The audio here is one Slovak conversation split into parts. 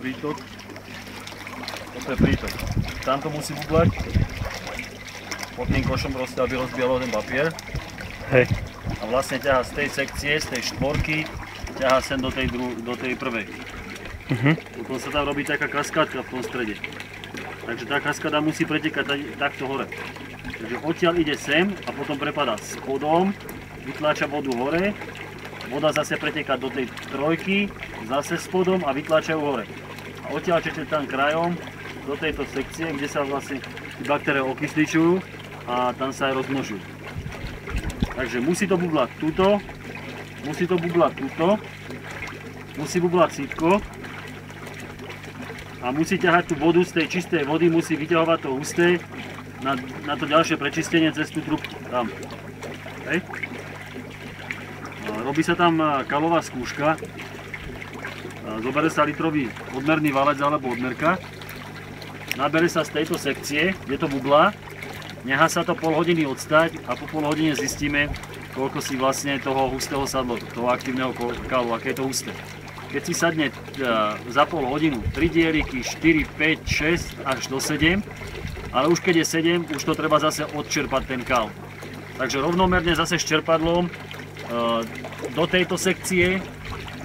prítok. Toto je prítok. Tam to musí bublať. Pod tým košom proste, aby rozbialo ten papier. Hej. A vlastne ťahá z tej sekcie, z tej štvorky, ťahá sem do tej prvej. Potom sa tam robí taká kaskádka v tom strede. Takže tá kaskáda musí pretekať takto hore. Takže odtiaľ ide sem a potom prepadá spodom, vytláča vodu hore, voda zase preteká do tej trojky, zase spodom a vytláča ju hore. A odtiaľ teče tam krajom do tejto sekcie, kde sa vlastne baktérie okysličujú a tam sa aj rozmnožujú. Takže musí to bublať tuto, musí to bublať tuto, musí bublať sítko a musí ťahať tú vodu z tej čistej vody, musí vyťahovať to husté na to ďalšie prečistenie cez tú trubku tam. Hej. Robí sa tam kalová skúška, zobere sa litrový odmerný valec alebo odmerka, nabere sa z tejto sekcie, kde to bublá, nechá sa to pol hodiny odstať a po pol hodine zistíme, koľko si vlastne toho hustého sadlo, toho aktívneho kalu, aké je to husté. Keď si sadne za pol hodinu 3 dieliky, 4, 5, 6 až do 7, ale už keď je 7, už to treba zase odčerpať ten kal. Takže rovnomerne zase s čerpadlom do tejto sekcie,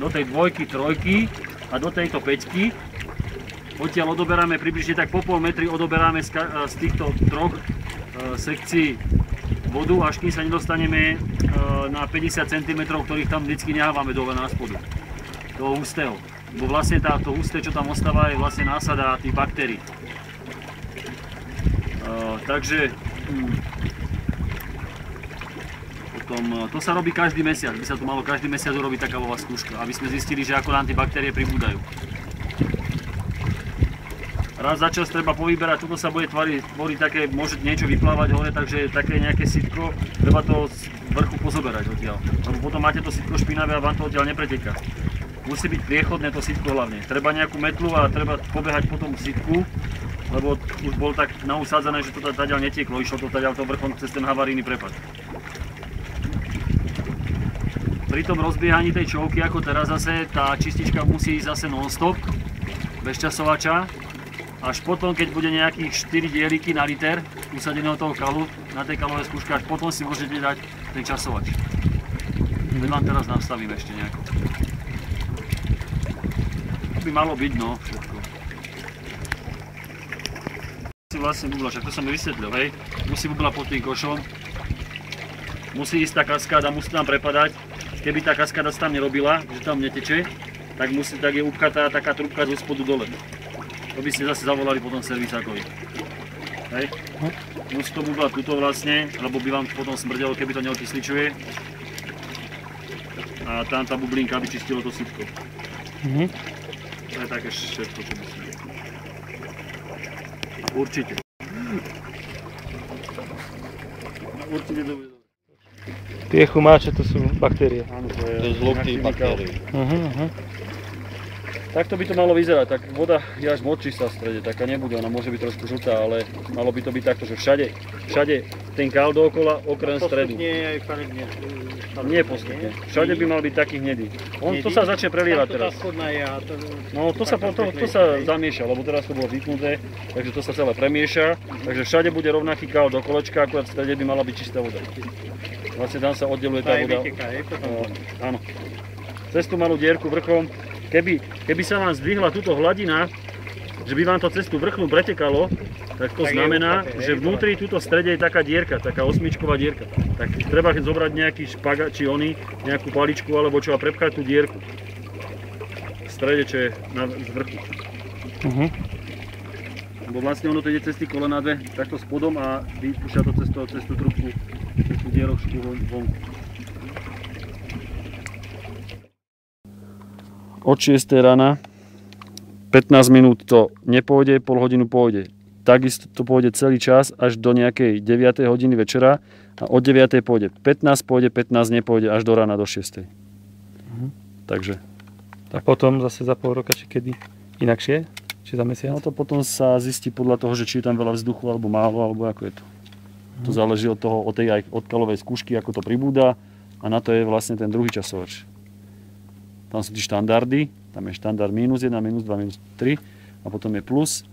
do tej dvojky, trojky a do tejto peťky. Odtiaľ odoberáme približne tak po pol metri, odoberáme z týchto troch sekcií vodu, až kým sa nedostaneme na 50 cm, ktorých tam vždycky nehávame dole na spodu. Toho hustého. Bo vlastne to husté, čo tam ostáva, je vlastne násada tých baktérií. Takže potom, to sa robí každý mesiac, by sa to malo každý mesiac urobiť taká kalová skúška, aby sme zistili, že ako nám tie baktérie pribúdajú. Raz za čas treba povyberať, toto sa bude tvoriť také, môže niečo vyplávať hore, takže také nejaké sitko, treba to z vrchu pozoberať odtiaľ. Lebo potom máte to sitko špinavé a vám to odtiaľ nepreteká. Musí byť priechodné to sitko hlavne. Treba nejakú metlu a treba pobehať po tom sitku, lebo už bol tak nausádzané, že to tadiaľ netieklo, išlo to tadiaľ to vrchom cez ten havarijný prepad. Pri tom rozbiehaní tej čovky, ako teraz zase, tá čistička musí ísť zase non-stop, bez časovača. Až potom, keď bude nejakých 4 dieliky na liter usadeného toho kalu, na tej kalovej skúške, až potom si môžete dať ten časovač. Teď vám teraz nastavím ešte nejako. To by malo byť, no, všetko. Musí vlastne bublať, však to som vysvetlil, hej. Musí bublať pod tým košom. Musí ísť tá kaskáda, musí tam prepadať. Keby tá kaskáda sa tam nerobila, že tam neteče, tak je upchatá taká trubka zo spodu dole. To by ste zase zavolali potom servisákovi. Hej. Musí to bublať tuto vlastne, lebo by vám potom smrdelo, keby to neokysličuje. A tam tá bublinka by čistilo to sitko. To je také všetko, čo myslím. Určite. Určite to bude dobré. Tie chumáče, to sú baktérie. Áno, to je zhluk tých baktérií. Takto by to malo vyzerať, tak voda je až moc čistá v strede, taká nebude, ona môže byť trošku žltá, ale malo by to byť takto, že všade ten kál dookola, okrem stredu. Postupne aj farebne. Nie postupne, všade by mal byť taký hnedý. To sa začne prelievať teraz. No to sa zamieša, lebo teraz to bolo vypnuté, takže to sa celé premieša, takže všade bude rovnaký kál do kolečka, akurát v strede by mala byť čistá voda. Vlastne tam sa oddeluje tá voda. Áno. Cez tú malú dierku vrchom. Keby sa vám zdvihla túto hladina, že by vám to cez tú vrchnú pretekalo, tak to znamená, že vnútri túto strede je taká dierka, taká osmičková dierka. Tak treba zobrať nejaký špagát, či nejakú paličku alebo čo a prepchať tú dierku. V strede, čo je z vrchu. Lebo vlastne ono to ide cez tie kolená dve, takto spodom a vypúšťa to cez tú trubku, cez tú dieročku vonku. Od 6 rána, 15 minút to nepôjde, pol hodinu pôjde. Takisto to pôjde celý čas až do nejakej 9 hodiny večera a od 9 pôjde 15, pôjde 15, nepôjde až do rána do 6. Takže. A potom zase za pol roka, či kedy inakšie? Či za mesiac? No to potom sa zistí podľa toho, že či je tam veľa vzduchu alebo málo, alebo ako je to. To záleží od toho, od kalovej skúšky, ako to pribúda a na to je vlastne ten druhý časovač. Tam sú tí štandardy, Tam je štandard -1, -2, -3 a potom je plus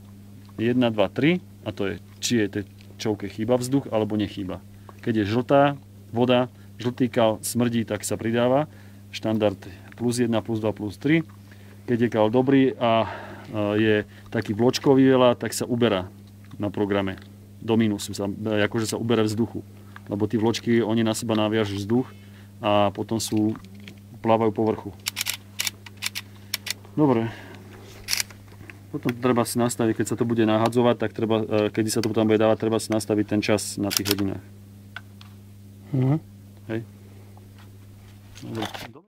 1, 2, 3 a to je, či je tej čovke chýba vzduch alebo nechýba. Keď je žltá voda, žltý kal smrdí, tak sa pridáva. Štandard +1, +2, +3. Keď je kal dobrý a je taký vločkový veľa, tak sa uberá na programe. Do mínusu, akože sa uberá vzduchu. Lebo tí vločky, oni na seba naviažú vzduch a potom plávajú po vrchu. Dobre. Potom treba si nastaviť, keď sa to bude nahadzovať, tak treba, keď sa to tam bude dávať, treba si nastaviť ten čas na tých hodinách. Hej. Dobre.